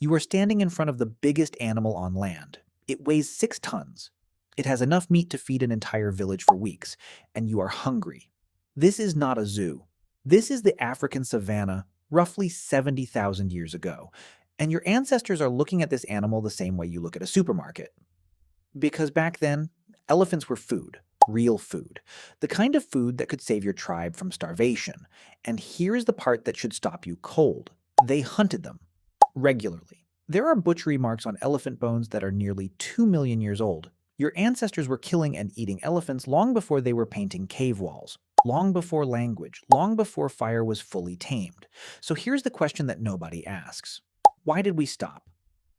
You are standing in front of the biggest animal on land. It weighs 6 tons. It has enough meat to feed an entire village for weeks, and you are hungry. This is not a zoo. This is the African savanna, roughly 70,000 years ago, and your ancestors are looking at this animal the same way you look at a supermarket. Because back then, elephants were food, real food, the kind of food that could save your tribe from starvation. And here's the part that should stop you cold. They hunted them regularly. There are butchery marks on elephant bones that are nearly 2 million years old. Your ancestors were killing and eating elephants long before they were painting cave walls, long before language, long before fire was fully tamed. So here's the question that nobody asks. Why did we stop?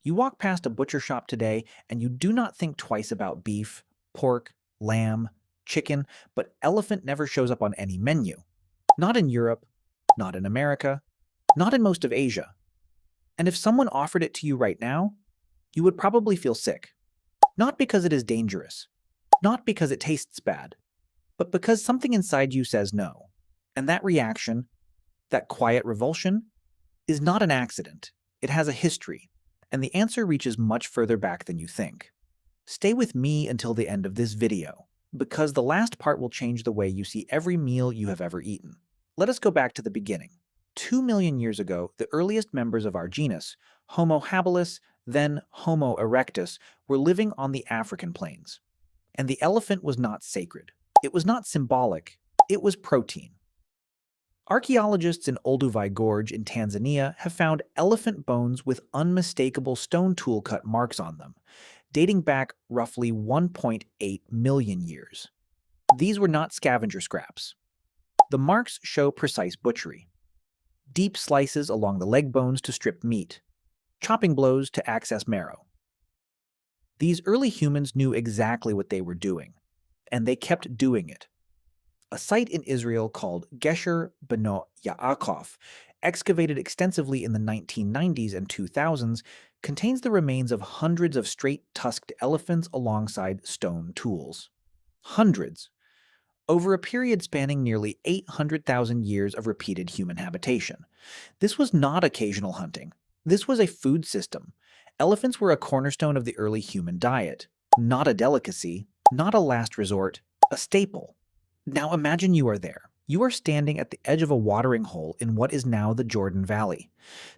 You walk past a butcher shop today and you do not think twice about beef, pork, lamb, chicken, but elephant never shows up on any menu. Not in Europe, not in America, not in most of Asia. And if someone offered it to you right now, you would probably feel sick. Not because it is dangerous, not because it tastes bad, but because something inside you says no. And that reaction, that quiet revulsion, is not an accident. It has a history, and the answer reaches much further back than you think. Stay with me until the end of this video, because the last part will change the way you see every meal you have ever eaten. Let us go back to the beginning. 2 million years ago, the earliest members of our genus, Homo habilis, then Homo erectus, were living on the African plains. And the elephant was not sacred. It was not symbolic. It was protein. Archaeologists in Olduvai Gorge in Tanzania have found elephant bones with unmistakable stone tool cut marks on them, dating back roughly 1.8 million years. These were not scavenger scraps. The marks show precise butchery. Deep slices along the leg bones to strip meat, chopping blows to access marrow. These early humans knew exactly what they were doing, and they kept doing it. A site in Israel called Gesher Benot Ya'aqov, excavated extensively in the 1990s and 2000s, contains the remains of hundreds of straight-tusked elephants alongside stone tools. Hundreds. Over a period spanning nearly 800,000 years of repeated human habitation. This was not occasional hunting. This was a food system. Elephants were a cornerstone of the early human diet. Not a delicacy, not a last resort, a staple. Now imagine you are there. You are standing at the edge of a watering hole in what is now the Jordan Valley.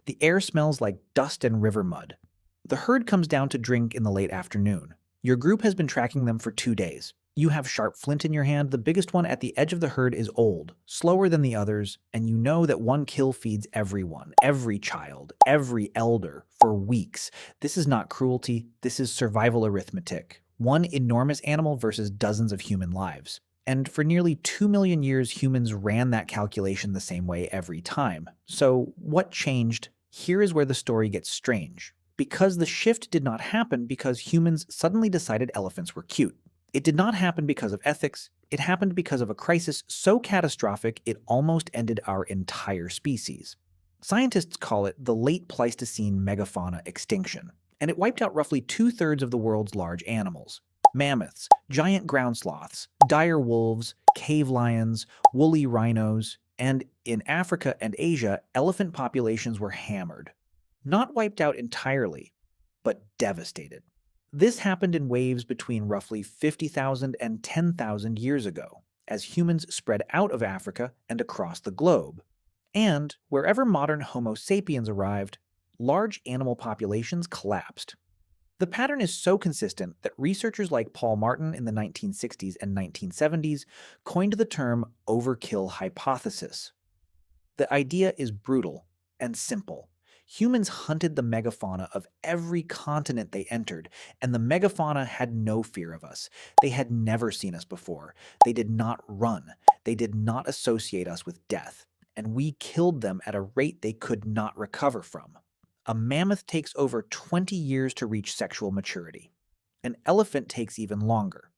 The air smells like dust and river mud. The herd comes down to drink in the late afternoon. Your group has been tracking them for 2 days. You have sharp flint in your hand. The biggest one at the edge of the herd is old, slower than the others, and you know that one kill feeds everyone, every child, every elder, for weeks. This is not cruelty. This is survival arithmetic. One enormous animal versus dozens of human lives. And for nearly 2 million years, humans ran that calculation the same way every time. So what changed? Here is where the story gets strange. Because the shift did not happen because humans suddenly decided elephants were cute. It did not happen because of ethics. It happened because of a crisis so catastrophic it almost ended our entire species. Scientists call it the late Pleistocene megafauna extinction, and it wiped out roughly 2/3 of the world's large animals. Mammoths, giant ground sloths, dire wolves, cave lions, woolly rhinos, and in Africa and Asia, elephant populations were hammered. Not wiped out entirely, but devastated. This happened in waves between roughly 50,000 and 10,000 years ago, as humans spread out of Africa and across the globe. And wherever modern Homo sapiens arrived, large animal populations collapsed. The pattern is so consistent that researchers like Paul Martin in the 1960s and 1970s coined the term Overkill Hypothesis. The idea is brutal and simple. Humans hunted the megafauna of every continent they entered, and the megafauna had no fear of us. They had never seen us before. They did not run. They did not associate us with death, and we killed them at a rate they could not recover from. A mammoth takes over 20 years to reach sexual maturity. An elephant takes even longer.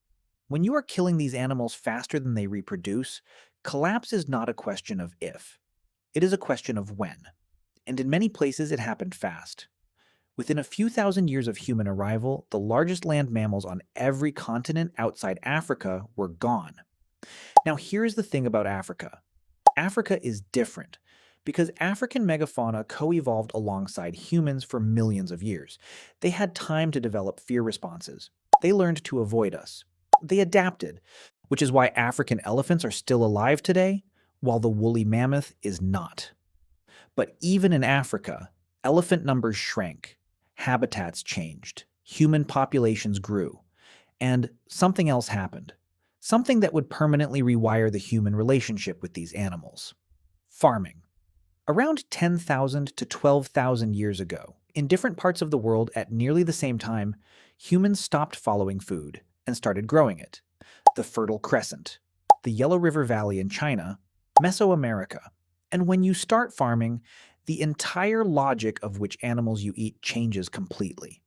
When you are killing these animals faster than they reproduce, collapse is not a question of if. It is a question of when. And in many places it happened fast. Within a few thousand years of human arrival, the largest land mammals on every continent outside Africa were gone. Now here's the thing about Africa. Africa is different. Because African megafauna co-evolved alongside humans for millions of years. They had time to develop fear responses. They learned to avoid us. They adapted, which is why African elephants are still alive today, while the woolly mammoth is not. But even in Africa, elephant numbers shrank, habitats changed, human populations grew, and something else happened. Something that would permanently rewire the human relationship with these animals. Farming. Around 10,000 to 12,000 years ago, in different parts of the world at nearly the same time, humans stopped following food and started growing it. The Fertile Crescent, the Yellow River Valley in China, Mesoamerica. And when you start farming, the entire logic of which animals you eat changes completely.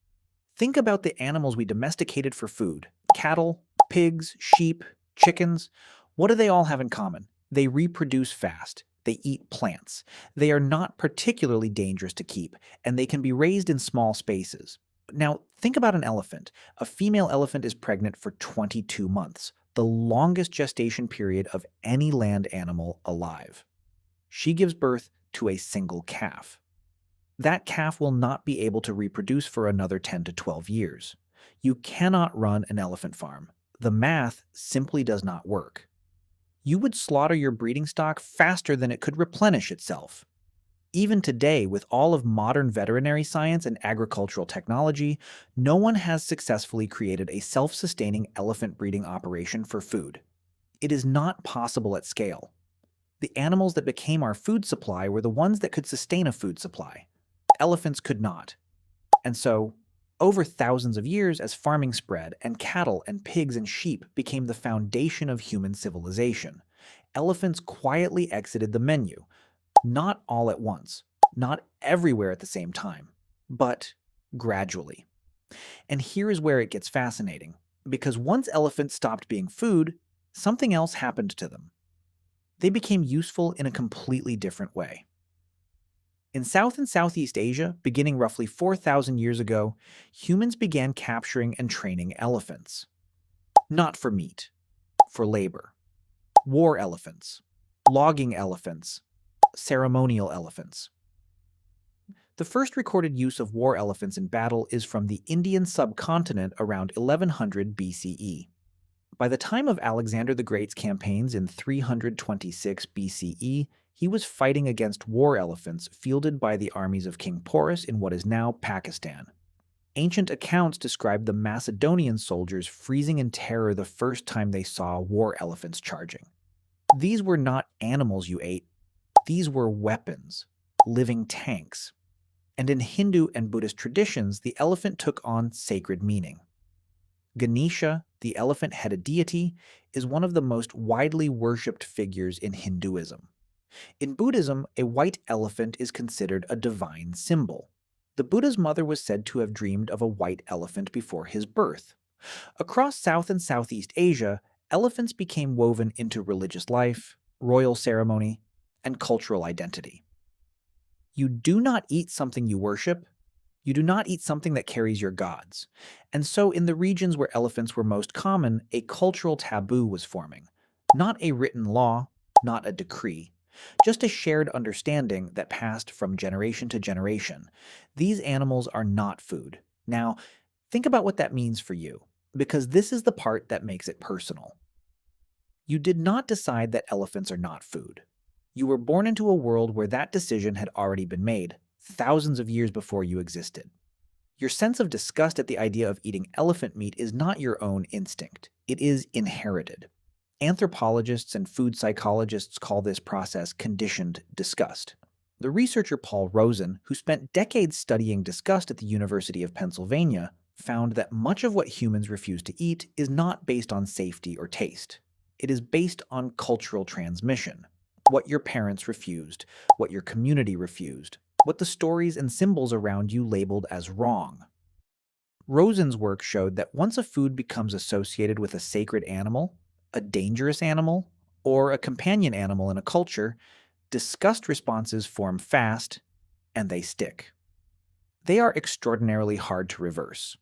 Think about the animals we domesticated for food: cattle, pigs, sheep, chickens. What do they all have in common? They reproduce fast. They eat plants. They are not particularly dangerous to keep, and they can be raised in small spaces. Now, think about an elephant. A female elephant is pregnant for 22 months, the longest gestation period of any land animal alive. She gives birth to a single calf. That calf will not be able to reproduce for another 10 to 12 years. You cannot run an elephant farm. The math simply does not work. You would slaughter your breeding stock faster than it could replenish itself. Even today, with all of modern veterinary science and agricultural technology, no one has successfully created a self-sustaining elephant breeding operation for food. It is not possible at scale. The animals that became our food supply were the ones that could sustain a food supply. Elephants could not. And so, over thousands of years as farming spread and cattle and pigs and sheep became the foundation of human civilization, elephants quietly exited the menu. Not all at once, not everywhere at the same time, but gradually. And here is where it gets fascinating, because once elephants stopped being food, something else happened to them. They became useful in a completely different way. In South and Southeast Asia, beginning roughly 4,000 years ago, humans began capturing and training elephants. Not for meat, for labor. War elephants, logging elephants, ceremonial elephants. The first recorded use of war elephants in battle is from the Indian subcontinent around 1100 BCE. By the time of Alexander the Great's campaigns in 326 BCE, he was fighting against war elephants fielded by the armies of King Porus in what is now Pakistan. Ancient accounts describe the Macedonian soldiers freezing in terror the first time they saw war elephants charging. These were not animals you ate. These were weapons, living tanks. And in Hindu and Buddhist traditions, the elephant took on sacred meaning. Ganesha, the elephant-headed deity, is one of the most widely worshipped figures in Hinduism. In Buddhism, a white elephant is considered a divine symbol. The Buddha's mother was said to have dreamed of a white elephant before his birth. Across South and Southeast Asia, elephants became woven into religious life, royal ceremony, and cultural identity. You do not eat something you worship. You do not eat something that carries your gods. And so in the regions where elephants were most common, a cultural taboo was forming. Not a written law, not a decree. Just a shared understanding that passed from generation to generation. These animals are not food. Now, think about what that means for you, because this is the part that makes it personal. You did not decide that elephants are not food. You were born into a world where that decision had already been made, thousands of years before you existed. Your sense of disgust at the idea of eating elephant meat is not your own instinct. It is inherited. Anthropologists and food psychologists call this process conditioned disgust. The researcher Paul Rozin, who spent decades studying disgust at the University of Pennsylvania, found that much of what humans refuse to eat is not based on safety or taste. It is based on cultural transmission. What your parents refused, what your community refused, what the stories and symbols around you labeled as wrong. Rosin's work showed that once a food becomes associated with a sacred animal, a dangerous animal, or a companion animal in a culture, disgust responses form fast, and they stick. They are extraordinarily hard to reverse.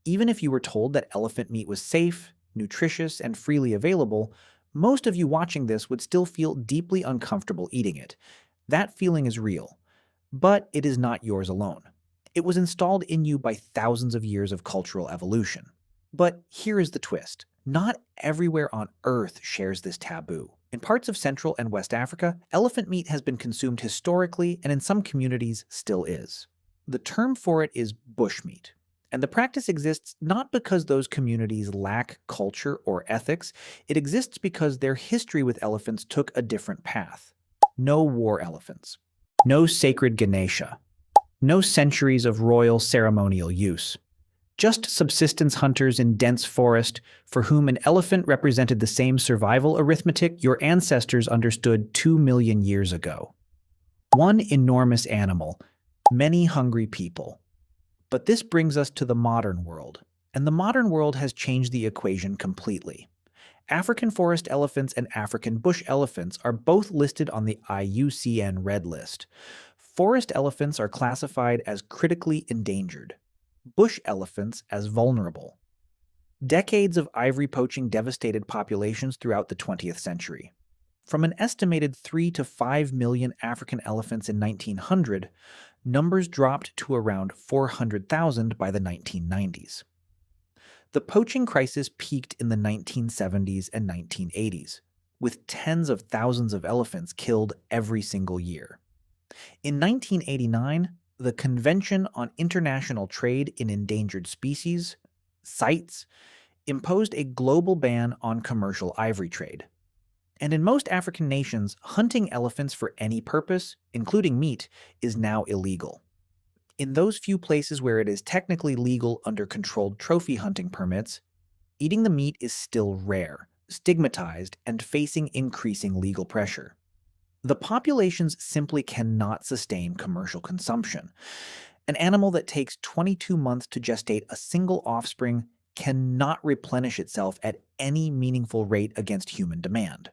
Even if you were told that elephant meat was safe, nutritious, and freely available, most of you watching this would still feel deeply uncomfortable eating it. That feeling is real, but it is not yours alone. It was installed in you by thousands of years of cultural evolution. But here is the twist. Not everywhere on Earth shares this taboo. In parts of Central and West Africa, elephant meat has been consumed historically and in some communities still is. The term for it is bushmeat. And the practice exists not because those communities lack culture or ethics, it exists because their history with elephants took a different path. No war elephants. No sacred Ganesha. No centuries of royal ceremonial use. Just subsistence hunters in dense forest for whom an elephant represented the same survival arithmetic your ancestors understood 2 million years ago. One enormous animal, many hungry people. But this brings us to the modern world, and the modern world has changed the equation completely. African forest elephants and African bush elephants are both listed on the IUCN Red List. Forest elephants are classified as critically endangered. Bush elephants as vulnerable. Decades of ivory poaching devastated populations throughout the 20th century. From an estimated 3 to 5 million African elephants in 1900, numbers dropped to around 400,000 by the 1990s. The poaching crisis peaked in the 1970s and 1980s, with tens of thousands of elephants killed every single year. In 1989, the Convention on International Trade in Endangered Species, CITES, imposed a global ban on commercial ivory trade. And in most African nations, hunting elephants for any purpose, including meat, is now illegal. In those few places where it is technically legal under controlled trophy hunting permits, eating the meat is still rare, stigmatized, and facing increasing legal pressure. The populations simply cannot sustain commercial consumption. An animal that takes 22 months to gestate a single offspring cannot replenish itself at any meaningful rate against human demand.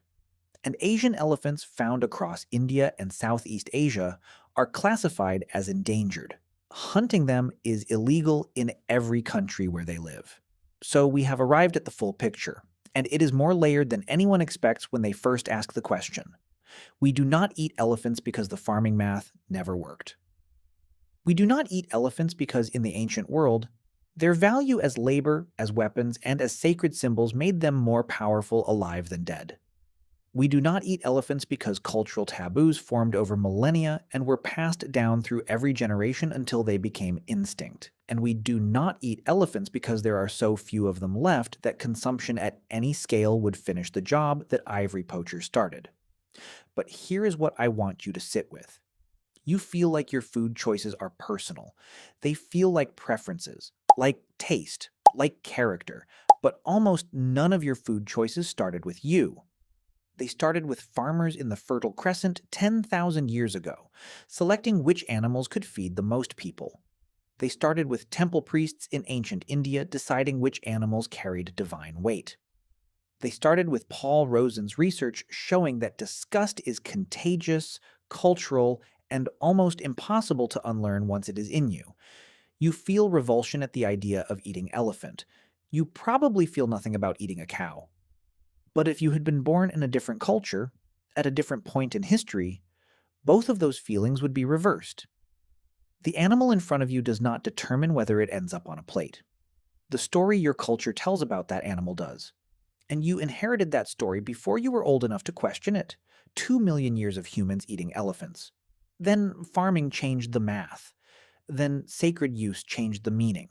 And Asian elephants found across India and Southeast Asia are classified as endangered. Hunting them is illegal in every country where they live. So we have arrived at the full picture, and it is more layered than anyone expects when they first ask the question. We do not eat elephants because the farming math never worked. We do not eat elephants because in the ancient world, their value as labor, as weapons, and as sacred symbols made them more powerful alive than dead. We do not eat elephants because cultural taboos formed over millennia and were passed down through every generation until they became instinct. And we do not eat elephants because there are so few of them left that consumption at any scale would finish the job that ivory poachers started. But here is what I want you to sit with. You feel like your food choices are personal. They feel like preferences, like taste, like character, but almost none of your food choices started with you. They started with farmers in the Fertile Crescent 10,000 years ago, selecting which animals could feed the most people. They started with temple priests in ancient India deciding which animals carried divine weight. They started with Paul Rozin's research showing that disgust is contagious, cultural, and almost impossible to unlearn once it is in you. You feel revulsion at the idea of eating elephant. You probably feel nothing about eating a cow. But if you had been born in a different culture, at a different point in history, both of those feelings would be reversed. The animal in front of you does not determine whether it ends up on a plate. The story your culture tells about that animal does. And you inherited that story before you were old enough to question it. 2 million years of humans eating elephants. Then farming changed the math. Then sacred use changed the meaning.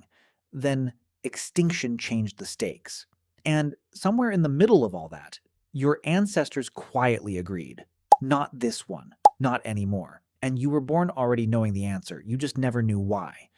Then extinction changed the stakes. And somewhere in the middle of all that, your ancestors quietly agreed. Not this one, not anymore. And you were born already knowing the answer, you just never knew why.